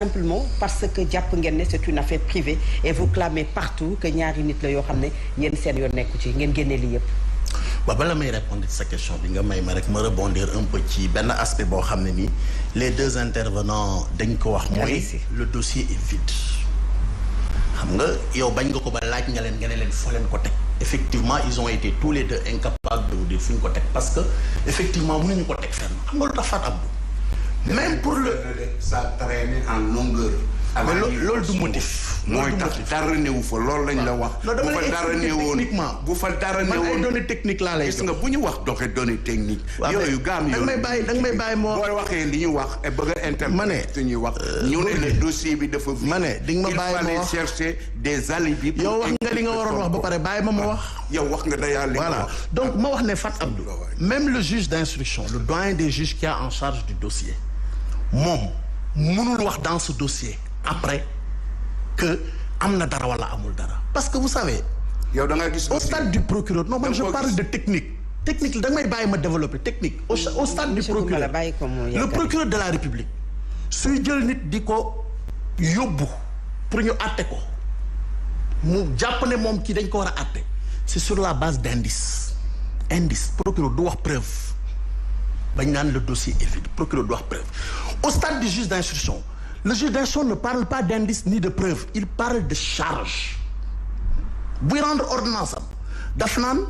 simplement parce que jàpp ngeen ne c'est une affaire privée et vous clamez partout que ñaari nit la yoo xam ne yéen seen yoon nekku ci ngeen génnee lii yëpp. waaw bala may répondre ci sa question bi nga may ma rek ma rebondir un peu ci benn aspect boo xam ne nii les deux intervenants dañ ko wax mooy le dossier est vide. xam nga yow bañ nga ko ba laaj nga ne leen foo leen ko teg effectivement ils ont été tous les deux incapables de vous dire fu ñu ko teg parce que effectivement mënuñu ko teg fenn xam nga lu tax Fatou Abdou même pour le ça traîne en longueur. mais loolu du motif. mooy tax dara néew fa loolu lañ la wax. non dama lay expliquer bu fa dara néewoon man ay données techniques laa lay gis nga bu ñu wax doxe données techniques. yooyu gaam da nga may bàyyi moo boo waxee li ñu wax et bëgg a interpréter. ma ne suñuy wax ñu ne le dossier bi dafa. ma ne di nga ma bàyyi ma wax il fallait chercher des alibis. yow wax nga li nga waroon wax ba pare bàyyi ma wax. yow wax nga dayaa li nga wax. voilà donc ma wax ne Fatou Abdou. même le juge d'instruction le doyen des juges qui a en charge du dossier moom mënul wax dans ce dossier après que am na dara wala amul dara parce que vous savez. yow da nga gis au stade du procureur non man je parle de technique da nga may bàyyi ma développer technique. au stade du procureur le procureur de la République suy jël nit di ko yóbbu pour ñu àtte ko mu jàpp ne moom kii dañ ko war a àtte c'est sur la base d'indice procureur du wax preuve bañ naan le dossier est vide procureur du wax preuve au stade du juge d'instruction le juge d'instruction ne parle pas d'indice ni de preuve il parle de charge buy rendre ordonnance am daf naan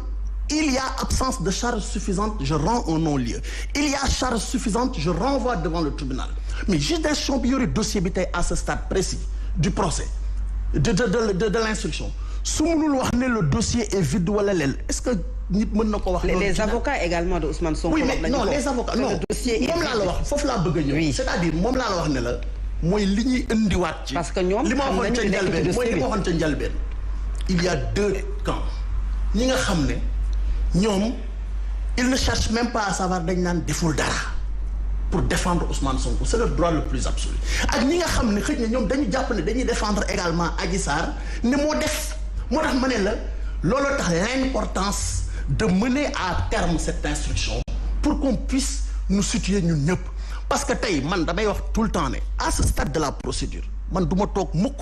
il y a absence de charge suffisante je rends un non-lieu il y a charge suffisante je renvoie devant le tribunal mais juge d'instruction bi yore dossier bi tey à ce stade précis du procès de l'instruction su mënul wax ne le dossier est vide wala leel est-ce que nit mën na ko wax. les avocats également de Ousmane Sonko. oui mais non les avocats non moom laa la wax foofu laa bëgg a ñëw. c'est-à-dire moom laa la wax ne la mooy li ñuy indiwaat ci. parce que ñoom li ma waxoon ca njëlbeen mooy li ma waxoon ca njëlbeen. il y a deux camps ñi nga xam ne ñoom ils ne cherchent même pas à savoir dañ naan deful dara pour défendre Ousmane Sonko c'est leur droit le plus absolu ak ñi nga xam ne xëy na ñoom dañu jàpp ne dañuy défendre également Adji Sarr ne moo def moo tax ma ne la looloo tax l'importance de mener à terme cette instruction pour qu'on puisse nous situer ñun ñëpp parce que tey man damay wax tout le temps ne à ce stade de la procédure man du ma toog mukk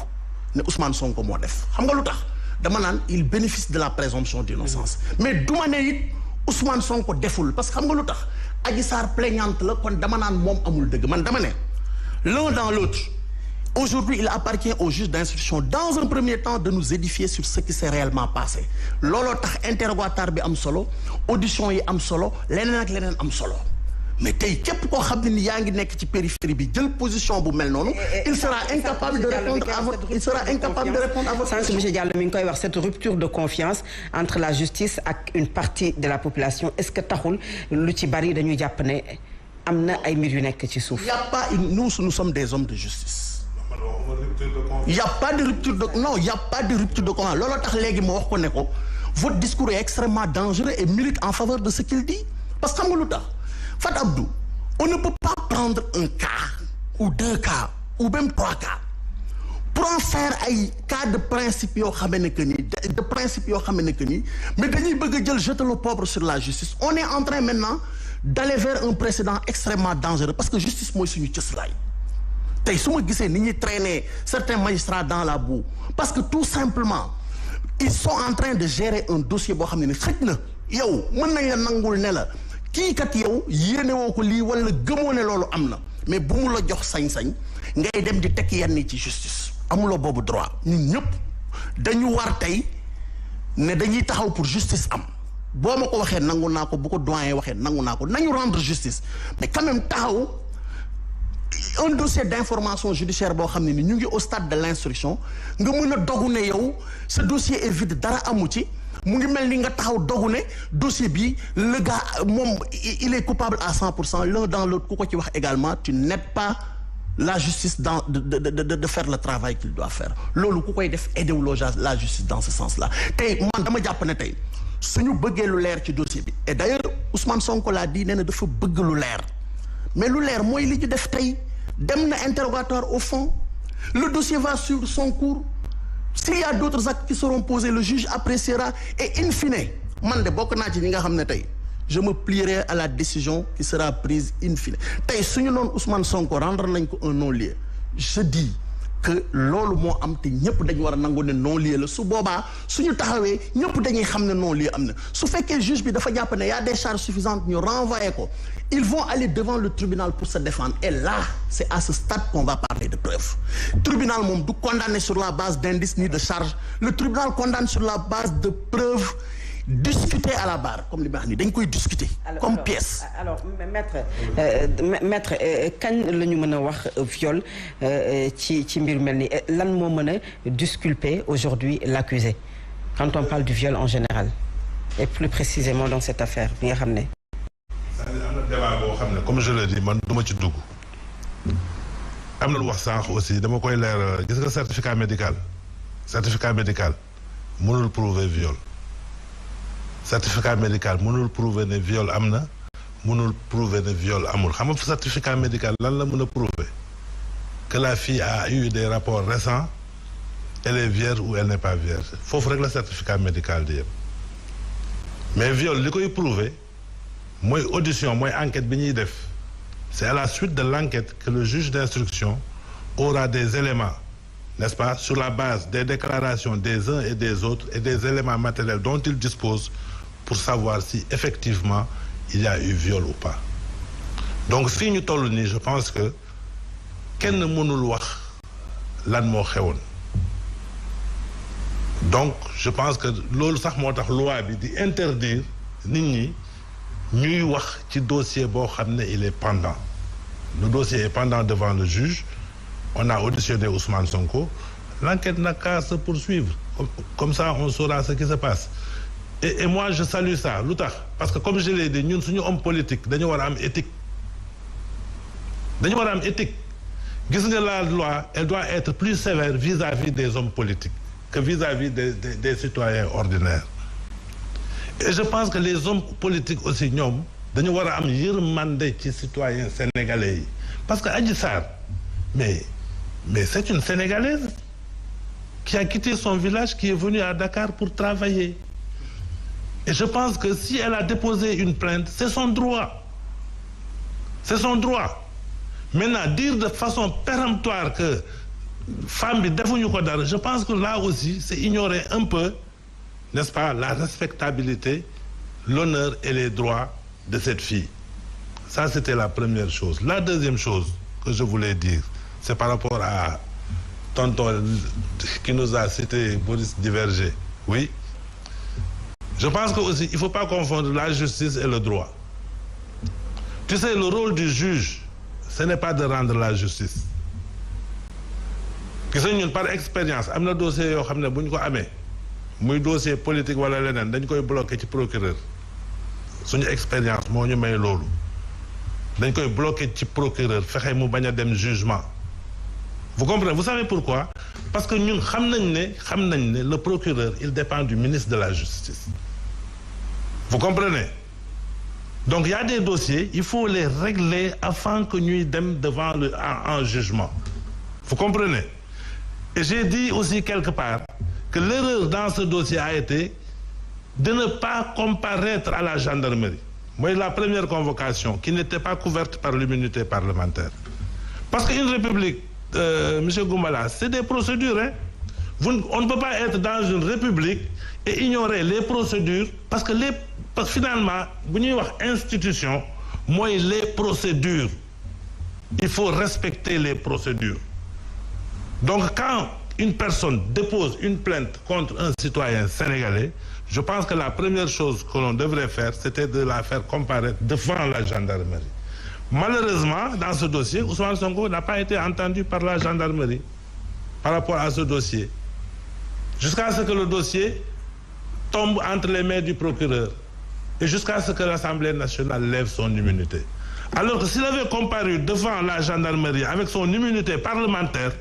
ne Ousmane Sonko moo def xam nga lu tax dama naan il bénéficie de la présomption d'innocence mais du ma ne it Ousmane Sonko deful parce que xam nga lu tax Adji Sarr plaignante la kon dama naan moom amul dëgg man dama ne l'un dans l'autre aujourd'hui il appartient au juge d'instruction dans un premier temps de nous édifier sur ce qui s'est réellement passé looloo tax interrogatoire bi am solo audition yi am solo leneen ak leneen am solo mais tey képp koo xam ne ni yaa ngi nekk ci périphérie bi jël position bu mel noonu il sera incapable de répondre à votre sànq monsieur Diallo mi ngi koy wax cette rupture de confiance entre la justice ak une partie de la population est-ce que taxul lu ci bari dañuy jàpp ne am na ay mbir yu nekk ci suuf. il y a pas nous sommes des hommes de justice. il y a pas de rupture de non il y a pas de rupture de confiance looloo tax léegi ma wax ko ne ko votre discours est extrêmement dangereux et milite en faveur de ce qu'il dit parce que xam nga lu tax Fatou Abdou on ne peut pas prendre un cas ou deux cas ou même trois cas pour en faire ay cas de principe yoo xam ne que ni de principe yoo xam ne que ni mais dañuy bëgg a jël jeter le pauvre sur la justice on est en train maintenant d'aller vers un précédent extrêmement dangereux parce que justice mooy suñu cëslaay tey su ma gisee ni ñuy traîner certains magistrats dans la boue parce que tout simplement ils sont en train de gérer un dossier boo xam ne ni xëj na yow mën nañ la nangul ne la kii kat yow yéene woo ko lii wala gëmoo ne loolu am na mais bu mu la jox sañ-sañ ngay dem di tekk yenn ci justice amuloo boobu droit ñun ñëpp dañu war tey ne dañuy taxaw pour justice am boo ma ko waxee nangu naa ko bu ko doyen waxee nangu naa ko nañu rendre justice mais quand même taxaw un dossier d'information judiciaire boo xam ne ni ñu ngi au stade de l'instruction nga mën a dogu ne yow ce dossier est vide dara amu ci mu ngi mel ni nga taxaw dogu ne dossier bi le gars moom il est coupable à 100% l'un dans l'autre ku ko ci wax également tu n'aides pas la justice dans de faire le travail qu'il doit faire loolu ku koy def aidewuloo la justice dans ce sens-là tey man dama jàpp ne tey suñu bëggee lu leer ci dossier bi et d'ailleurs Ousmane Sonko l'a dit nee na dafa bëgg lu leer mais lu leer mooy li ñu def tey dem na interrogatoire au fond le dossier va suivre son cours s'il y a d'autres actes qui seront posés le juge appréciera et in fine man de bokk naa ci ñi nga xam ne tey je me plierai à la décision qui sera prise in fine tey suñu noonu Ousmane Sonko rendre nañ ko un non-lieu je dis que loolu moo am te ñëpp dañu war a nangu ne non-lieu la su boobaa suñu taxawee ñëpp dañuy xam ne non-lieu am na su fekkee juge bi dafa jàpp ne y a des charges suffisantes ñu renvoyer ko ils vont aller devant le tribunal pour se défendre et là c'est à ce stade qu'on va parler de preuve tribunal moom du condamner sur la base d'indices ni de charges le tribunal condamne sur la base de preuves discuter à la barre comme li ma wax nii dañ koy discuter comme pièce. alors maître kañ la ñu mën a wax viol ci mbir mel ni lan moo mën a disculper aujourd'hui l'accusé quand on parle du viol en général et plus précisément dans cette affaire bi nga xam ne. c'est-à-dire am na débat boo xam ne comme je le dis man du ma ci dugg am na lu wax sànq aussi dama koy leer gis nga certificat médical mënul prouver viol. certificat médical mënul prouver ne viol am na mënul prouver ne viol amul xam nga certificat médical lan la mën a prouver que la fille a eu des rapports récents elle est vierge ou elle n'est pas vierge foofu rek la certificat médical di yem mais viol li koy prouver mooy audition mooy enquête bi ñuy def c'est à la suite de l'enquête que le juge d'instruction aura des éléments n'est-ce pas sur la base des déclarations des uns et des autres et des éléments matériels dont il dispose pour savoir si effectivement il y a eu viol ou pas donc fii ñu toll nii je pense que kenn mënul wax lan moo xewoon donc je pense que loolu sax moo tax loi bi di interdire nit ñi ñuy wax ci dossier boo xam ne il est pendant le dossier est pendant devant le juge on a auditionné Ousmane Sonko l'enquête n'a qu'à se poursuivre comme ça on saura ce qui se passe et moi je salue ça lu tax parce que comme je l'ai dit ñun suñu homme politique dañu war a am éthique gis nga la loi elle doit être plus sévère vis-à-vis des hommes politiques que vis-à-vis des citoyens ordinaires et je pense que les hommes politiques aussi ñoom dañu war a am yërmande ci citoyens sénégalais yi parce que Adji Sarr mais c'est une Sénégalaise qui a quitté son village qui est venue à Dakar pour travailler et je pense que si elle a déposé une plainte c'est son droit maintenant dire de façon péremptoire que femme bi defuñu ko dara je pense que là aussi c'est ignorer un peu n'est-ce pas la respectabilité l'honneur et les droits de cette fille ça c'était la première chose la deuxième chose que je voulais dire c'est par rapport à tonton qui nous a cité Boris Diverger oui je pense que aussi il faut pas confondre la justice et le droit tu sais le rôle du juge ce n'est pas de rendre la justice gis nga ñun par expérience am na dossier yoo xam ne bu ñu ko amee muy dossier politique wala leneen dañ koy bloquer ci procureur suñu expérience moo ñu may loolu dañ koy bloquer ci procureur fexe mu bañ a dem jugement vous comprenez vous savez pourquoi parce que ñun xam nañ ne le procureur il dépend du ministre de la justice vous comprenez donc il y a des dossiers il faut les régler avant que ñuy dem devant en jugement vous comprenez et j'ai dit aussi quelque part que l'erreur dans ce dossier a été de ne pas comparaître à la gendarmerie mooy la première convocation qui n'était pas couverte par l'immunité parlementaire parce qu'une république monsieur Goumbala c'est des procédures hein on ne peut pas être dans une république et ignorer les procédures parce que finalement bu ñuy wax institution mooy les procédures il faut respecter les procédures donc quand une personne dépose une plainte contre un citoyen sénégalais je pense que la première chose que l'on devrait faire c'était de la faire comparaître devant la gendarmerie malheureusement dans ce dossier Ousmane Sonko n'a pas été entendu par la gendarmerie par rapport à ce dossier jusqu'à ce que le dossier tombe entre les mains du procureur et jusqu'à ce que l'Assemblée nationale lève son immunité alors que s'il avait comparu devant la gendarmerie avec son immunité parlementaire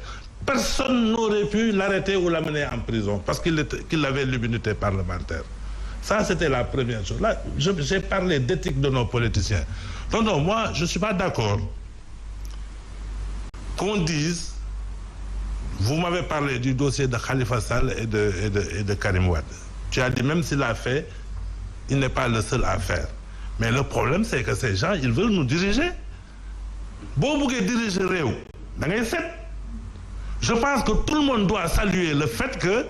personne n'aurait pu l'arrêter ou l'amener en prison parce qu'il avait l'immunité parlementaire ça c'était la première chose là j'ai parlé d'éthique de nos politiciens non moi je suis pas d'accord qu'on dise vous m'avez parlé du dossier de Khalifa Sall et de Karim Wade tu as dit même s'il a fait il n'est pas le seul à faire mais le problème c'est que ces gens ils veulent nous diriger boo buggee diriger réew da ngay set je pense que tout le monde doit saluer le fait que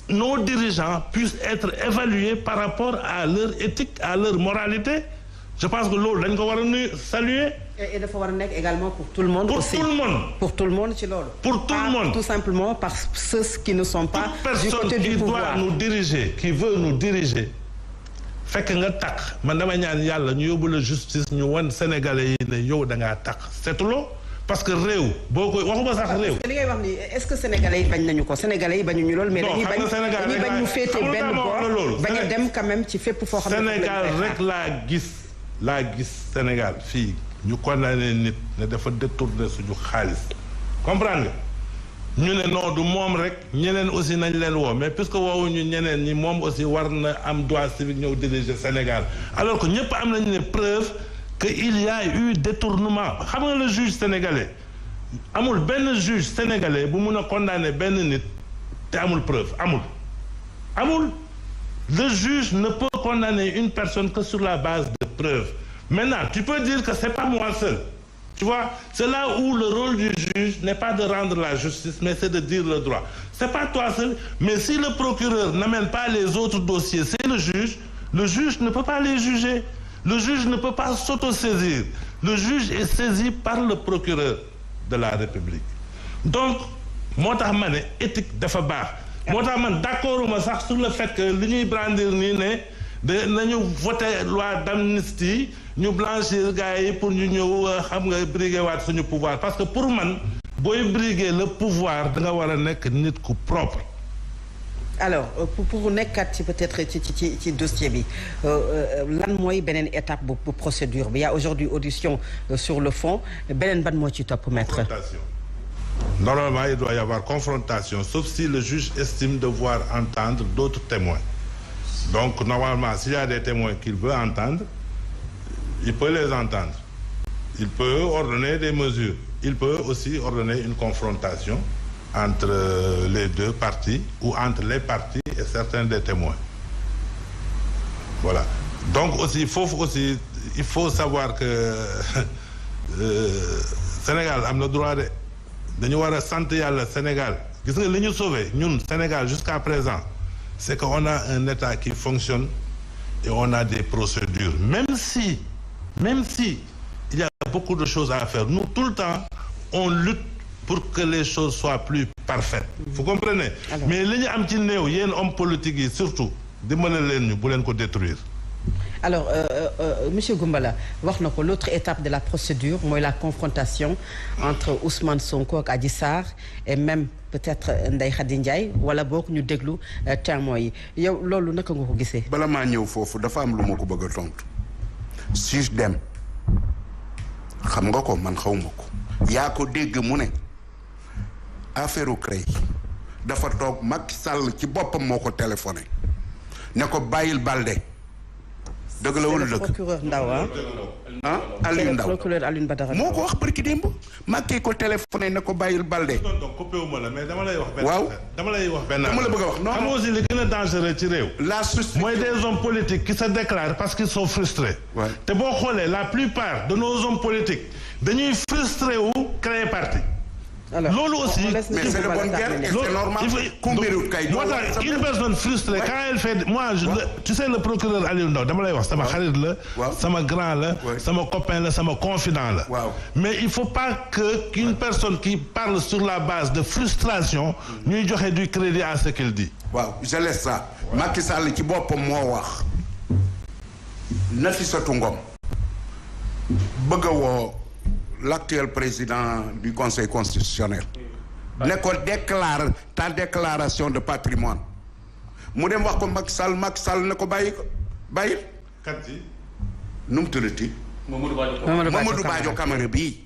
nos dirigeants puissent être évalués par rapport à leur éthique, à leur moralité. Je pense que loolu dañ ko war a saluer. Et dafa war a nekk également pour tout le monde. Pour aussi. tout le monde. Pour tout le monde ci loolu. Pour tout le monde. Tout simplement par ceux qui ne sont pas du côté du pouvoir. Toute personne qui doit nous diriger, qui veut nous diriger, fekk nga takk man dama ñaan yàlla ñu yóbbu la justice ñu wan Sénégalais yi ne yow da ngaa takk seetuloo parce que réew boo ko waxuma sax réew. li ngay wax ni est-ce que Sénégalais yi bañ nañu ko Sénégalais yi bañuñu lool. mais dañuy bañ ñu féete benn boor bañ a dem quand même ci fépp foo xam ne Sénégal rek laa gis Sénégal fii ñu condamné nit ne dafa détourné suñu xaalis comprendre nga ñu ne non du moom rek ñeneen aussi nañ leen woo mais puisque woowuñu ñeneen ñi moom aussi war na am droit civique ñëw diriger Sénégal alors que ñëpp am nañu ne preuve que il y a eu détournement xam nga le juge sénégalais amul benn juge sénégalais bu mun a condamner benn nit te amul preuve amul le juge ne peut condamner une personne que sur la base de preuves. Maintenant, tu peux dire que c'est pas moi seul. Tu vois, c'est là où le rôle du juge n'est pas de rendre la justice, mais c'est de dire le droit. C'est pas toi seul, mais si le procureur n'amène pas les autres dossiers, c'est le juge ne peut pas les juger. Le juge ne peut pas s'autosaisir. Le juge est saisi par le procureur de la République. Donc, moo tax ma ne éthique dafa baax. moo tax man d'accord uma sax sur le fait que li ñuy brandir nii ne nañu voter loi d'amnistie ñu blanchir gars yi pour ñu ñëw xam nga briguer waat suñu pouvoir parce que pour man booy briguer le pouvoir da nga war a nekk nit ku propre. alors pour nekkat ci peut-être ci dossier bi lan mooy beneen étape bu procédure bi y a aujourd'hui audition sur le fond beneen ban moo ci topp maître. Normalement, il doit y avoir confrontation, sauf si le juge estime devoir entendre d'autres témoins. Donc, normalement, s'il y a des témoins qu'il veut entendre, il peut les entendre. Il peut ordonner des mesures. Il peut aussi ordonner une confrontation entre les deux parties ou entre les parties et certains des témoins. Voilà. Donc, aussi, il faut savoir que Sénégal a le droit de... dañu war a sant yàlla Sénégal gis nga li ñu sauvé ñun Sénégal jusqu'à présent c'est qu'on a un État qui fonctionne et on a des procédures même si il y a beaucoup de choses à faire nous tout le temps on lutte pour que les choses soient plus parfaites vous comprenez mais li ñu am ci néew yéen hommes politiques yi surtout dimbale leen ñu bu leen ko détruire. Alors monsieur Goumbala wax na ko l'autre étape de la procédure mooy la confrontation entre Ousmane Sonko ak Adji Sarr et même peut-être Ndeye Khady Ndiaye wala boog ñu déglu témoins yi yow loolu naka nga ko gisee. bala maa ñëw foofu dafa am lu ma ko bëgg a tontu si je dem xam nga ko man xawma ko yaa ko dégg mu ne affaire u CREI dafa toog Macky Sall ci boppam moo ko téléphoné ne ko bàyyil Balde. dëgg la wala dëgg procureur Ndaw Aliou Ndaw procureur Aliou Badara moo ko wax barki démb Macky ko téléphoné na ko bàyyil Balde. donc coupé wu ma la mais dama lay wax benn. waaw dama lay wax benn. dama la bëgg a wax non xam nga aussi li gën a dangereux ci réew. la société mooy des hommes politiques qui se déclarent parce qu'ils sont frustrés. te boo xoolee la plupart de nos hommes politiques dañuy frustré wu créer parti. alors loolu aussi mais c'est de bonne guerre et c'est normal. moo tax une personne frustrée quand elle fait moi tu sais le procureur Aliou Ndao dama lay wax sama xarit la. sama grand la. sama copain la sama confident la. mais il faut pas qu'une personne qui parle sur la base de frustration. ñuy joxe du crédit à ce qu'il dit. waaw je laisse ça. Macky Sall ci boppam moo wax. Nafissatou Ngom bëgg a woo l'actuel président du Conseil constitutionnel ne ko déclare ta déclaration de patrimoine mu dem wax ko Macky Sall ne ko bàyyi kat yi nu mu tuddati Mamadou Badio Camara bii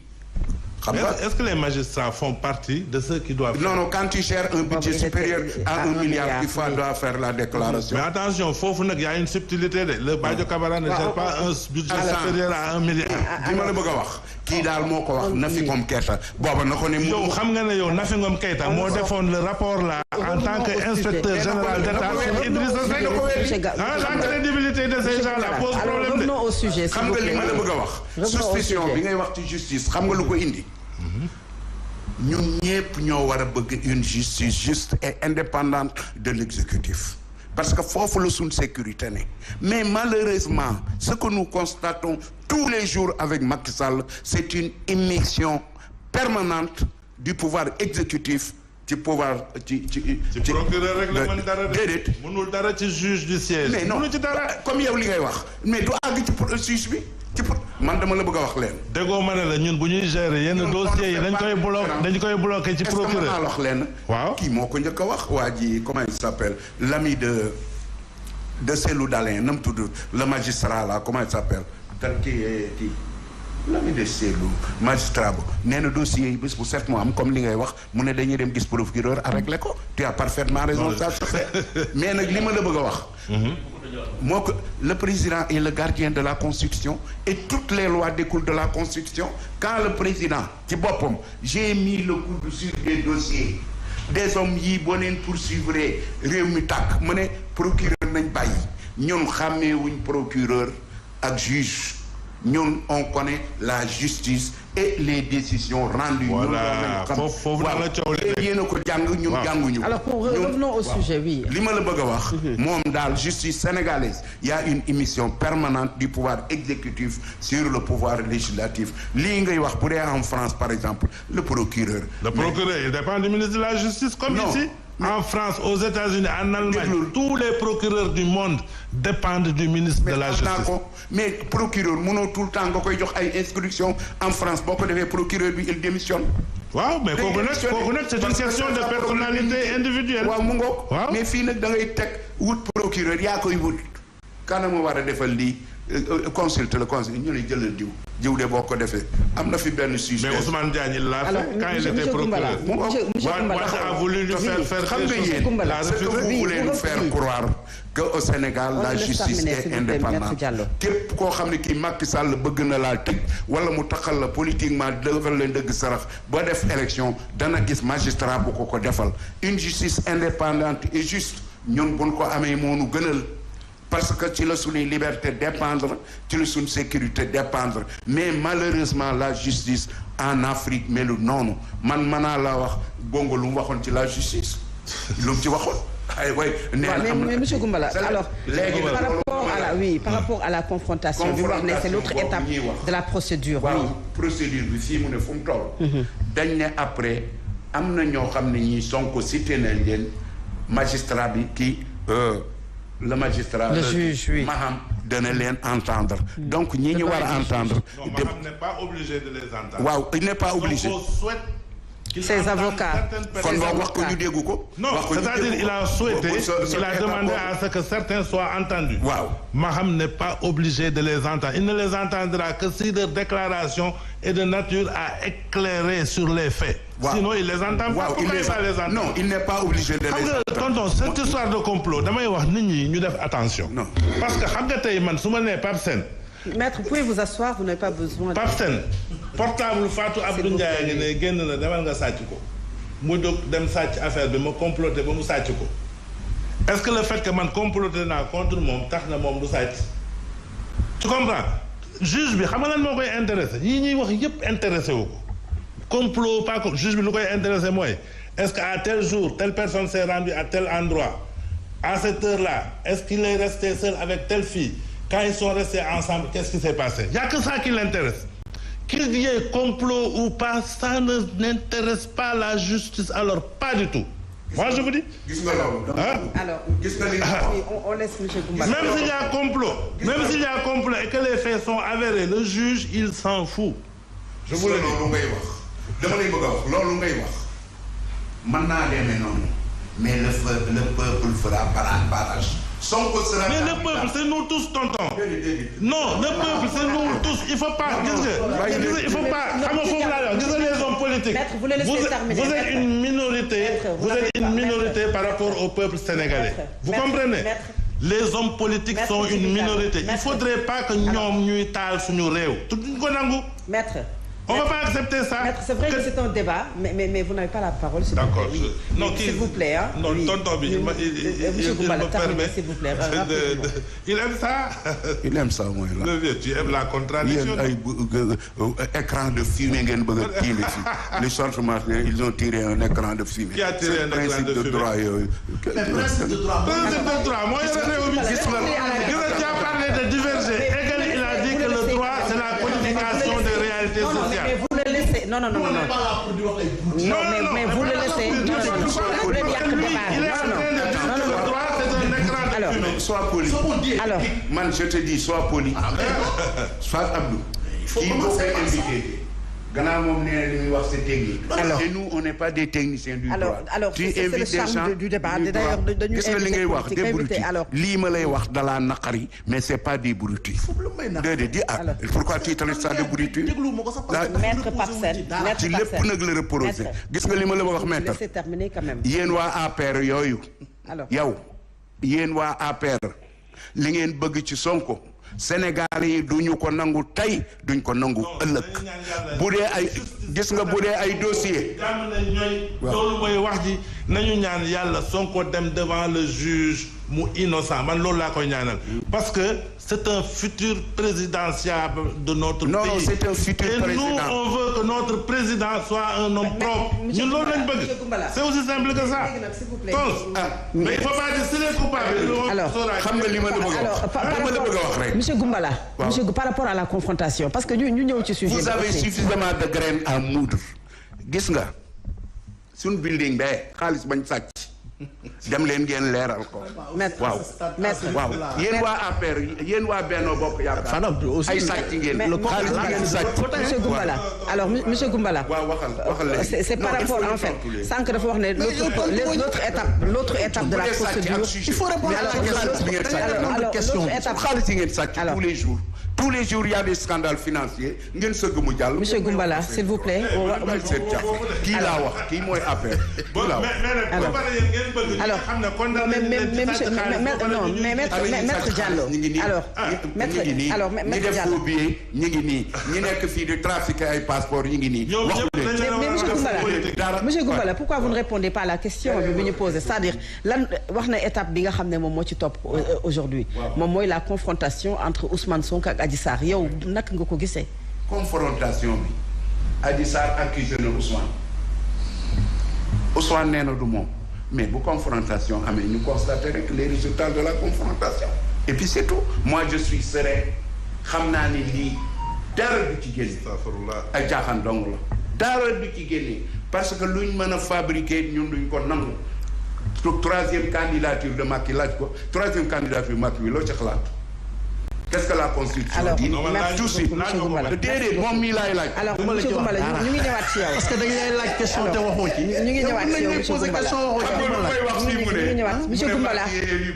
xam nga est-ce que les magistrats font partie de ceux qui doivent non quand tu gères un budget supérieur à 1 milliard il doit faire la déclaration. mais attention foofu nag y a une subtilité de le Badio Camara ne gère pas un budget supérieur à 1 milliard. di ma la bëgg a wax kii daal moo ko wax Nafi Ngom Keïta booba na ko ne yow xam nga ne yow Nafi Ngom Keïta moo defoon le rapport là en tant que inspecteur général d'État sur Idrissa Seck la crédibilité de ces gens là pose problème de. revenons au sujet. xam nga li ma la bëgg a wax suspicion bi ngay wax ci justice xam nga lu ko indi ñun ñëpp ñoo war a bëgg une justice juste et indépendante de l'exécutif parce que foofu la suñ sécurité ne mais malheureusement ce que nous constatons tous les jours avec Macky Sall c'est une immixtion permanente du pouvoir exécutif ci pouvoir ci procureur rek la mën dara déedéet mënul dara ci juge du siège mais non ci dara comme yow li ngay wax mais du àgg ci juge bi ci man dama la bëgg a wax leen déggoo ma ne la ñun bu ñuy gérer yenn dossiers yi dañ koy bloqué ci procureur est-ce que wax leen waaw kii moo ko njëkk a wax waa ji comment il s'appelle l'ami de Cellou Dalein nam tudd le magistrat là comment il s'appelle dal kii l'ami de Cellou magistrat bu nee na dossier yi bés bu set moo am comme li ngay wax mu ne dañuy dem gis procureur a régler ko tu as parfaitement raison ça se fait mais nag li ma la bëgg a wax moo ko le président est le gardien de la constitution et toutes les lois découlent de la constitution quand le président ci boppam j'ai mis le coude sur des dossiers des hommes yii boo neen poursuivre réew mi tàkk mu ne procureur nañ bàyyi ñun xàmmeewuñ procureur ak juge ñun on connaît la justice et les décisions rendues. voilà foofu la coow li yéen a ko jàng ñun jànguñu. alors revenons au sujet oui. li ma la bëgg a wax. moom daal justice sénégalaise y a une émission permanente du pouvoir exécutif sur le pouvoir législatif lii ngay wax bu dee en France par exemple le procureur. il dépend du ministre de la justice comme ici. En France, aux États-Unis, en Allemagne, tous les procureurs du monde dépendent du ministre de la Justice. Mais procureur, mënoo tout le temps nga koy jox ay instructions en France boo ko defee procureur bi il démissionne. waaw mais kooku nag c'est une question de personnalité individuelle. waaw mu ngoog. mais fii nag da ngay teg wut procureur yaa koy wut. kanam war a defal lii consulte le conseil ñu ne jëlal jiw de boo ko defee am na fi benn sujet. mais Ousmane Diagne il l'a fait quand il était procureur. Wade a voulu lui faire xam nga yéen ce que vous voulez nous faire croire que au Sénégal la justice est indépendante képp koo xam ne kii Macky Sall bëgg na laa tëj wala mu taxal la politiquement defal leen dëgg sarax ba def élection dana gis magistrat bu ko defal une justice indépendante et juste ñun buñ ko amee moo nu gënal. parce que ci la suñuy liberté dépendre ci la suñu sécurité dépendre mais malheureusement la justice en Afrique melu noonu man naa la wax Bongo lu mu waxoon ci la justice lu mu ci waxoon ay way mais monsieur Goumbala alors par rapport à la confrontation bi wax ne c'est l'autre étape de la procédure procédure bi fii mu ne fu mu toll dañ ne après am na ñoo xam ne ñi Sonko cité nañ leen magistrat bi kii le magistrat le juge oui Maham dana leen entendre donc ñi ñu war a entendre. non Maham n'est pas obligé de les entendre. waaw il n'est pas obligé. ses avocats. kon boo wax ko ñu dégg ko. non c'est-à-dire il a souhaité il a demandé à ce que certains soient entendus. waaw Maham n'est pas obligé de les entendre il ne les entendra que si leur déclaration est de nature à éclairer sur les faits. Wow. Sinon il les entend pas. Pourquoi il va les entendre? Non, il n'est pas obligé de les entendre. Tonton cette histoire de complot damay wax nit ñi ñu def attention. Non. Parce que xam nga tey man su ma nee Pape Sène. Maître, vous pouvez vous asseoir, vous n'avez pas besoin. Pape Sène portable Fatou Abdou Ndiaye ngi ne génn na demal nga sàcc ko mu jóg dem sàcc affaire bi ma comploté ba mu sàcc ko est-ce que le fait que man comploté naa contre moom tax na moom du sàcc tu comprends juge bi xam nga lan moo koy intéressé yii ñuy wax yépp intéressé wu ko complot pas que juge bi lu koy intéressé mooy est-ce que à tel jour telle personne s'est rendue à tel endroit à cette heure-là est-ce qu'il est resté seul avec telle fille quand ils sont restés ensemble qu'est-ce qui s'est passé il y a que ça qui l'intéresse qu'il y ait complot ou pas ça ne n'intéresse pas la justice alors pas du tout moi je vous dis alors on laisse monsieur Goumbala même s'il y a complot et que les faits sont avérés le juge il s'en fout je vous le dis loolu ngay wax dama lay bëgg a wax loolu ngay wax mën naa demee noonu mais le peuple fera barrage Sonko sera mais le peuple c'est nous tous tonton non le peuple c'est nous tous il faut pas gis nga il faut pas xam nga foofu laa wax gis nga les hommes politiques vous êtes une minorité par rapport au peuple sénégalais vous comprenez les hommes politiques sont une minorité il faudrait pas que ñoom ñuy taal suñu réew duñ ko nangu maître On va pas accepter ça. Maître, c'est vrai que c'est un débat, mais vous n'avez pas la parole. D'accord. S'il vous plaît. Non, tonton bi, il me permet. S'il vous plaît. Il aime ça. Il aime ça, moi là. Le vieux, tu aimes la contradiction. Écran de fumée ngeen bëgg a tirer fi. Les changements, ils ont tiré un écran de fumée. Qui a tiré un écran de fumée? droit yooyu. Principe de droit. Principe de droit. Moi, tu as parlé de diverger. Hegel, il a dit que le droit, c'est la codification des réalités sociales. Mais vous le laissez. Non. Non, mais vous le laissez. Vous voulez dire que Le droit, c'est un écran de fumée. Sois poli. Alors, Man, je te dis, sois poli. Sois Abdou. Kii boo koy invité. Gannaaw moom nee na li muy wax c'est technique. Et nous, on n'est pas des techniciens du droit. Alors, c'est le charme du débat. D'ailleurs, dañuy gis nga li ngay wax des brutis. alors. lii ma lay wax dalaa naqari mais c'est pas des brutis. déedéet di pourquoi tu traites ça de brutis. Maître Papsen. ci lépp nag la reproché. gis nga li ma la wax maître. Laissez terminer quand même. yéen waa APR yooyu. yow yéen waa APR li ngeen bëgg ci Sonko. Sénégal yi duñu ko nangu tey duñ ko nangu ëllëg bu dee ay gis nga bu dee ay dossier jàmm na ñooy loolu mooy wax ji nañu ñaan yàlla Sonko dem devant le juge mu innocent man loolu laa koy ñaanal parce que c'est un futur présidentiable de notre pays. Non, c'est un futur et président. nous on veut que notre président soit un homme propre ñun loolu lañ bëgg c'est aussi simple que ça mais il faut pas dire c'est les coupables. Alors xam nga li ma la bëgg a wax rek. Monsieur Goumbala, monsieur, par rapport à la confrontation, parce que ñu ñëw ci sujet. Vous avez suffisamment de graines à moudre. Gis nga suñ building bee xaalis bañ sàcc dem leen ngeen leeral ko. waaw yéen waa APR yéen waa Benno Bokk Yaakaar ay sàcc ngeen. xaalis bi ngeen sàcc. Monsieur Goumbala alors monsieur Goumbala. waaw waxal c'est par rapport en fait sànq dafa wax ne l'autre étape de la procédure. Il faut répondre à la question bi ngeen sàcc. xaalis yi ngeen sàcc tous les jours il y a des scandales financiers ngeen sëgg mu jàll. Monsieur Goumbala s'il vous plaît. kii laa wax kii mooy APR. alors mais maître Diallo alors maître Diallo ñi ngi nii ñi nekk fii di trafiquer ay passeport ñi ngi nii. mais monsieur Goumbala pourquoi vous ne répondez pas à la question bi ñu posé c'est-à-dire lan wax na étape bi nga xam ne moom moo ci topp aujourd'hui moom mooy la confrontation entre Ousmane Sonko ak Adji Sarr yow naka nga ko gisee. confrontation bi Adji Sarr accusé na Ousmane nee na du moom. Mais bu confrontation amee ñu constater rek les résultats de la confrontation et puis c'est tout. Moi je suis serein xam naa ni lii dara du ci génne ay jaaxaan dong la dara du ci génne parce que luñ mën a fabriquer ñun duñ ko nangu. Troisième candidature de Macky laaj ko troisième candidature Macky bi loo ci xalaat qu'est-ce que la constitution dit tout de suite déedéet moom mii laay laaj. alors monsieur Goumbala ñu ngi ñëwaat ci yow. parce que dañu lay laaj question te waxoo ci. ñu ngi ñëwaat ci yow monsieur Goumbala monsieur Goumbala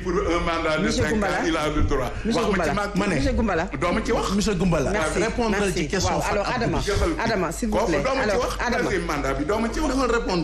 pour un mandat de 5 ans il a le droit. monsieur Goumbala dooma ci wax. monsieur Goumbala répondre ci question. alors Adama s'il vous plaît alors Adama mandat bi dooma ci wax. répondre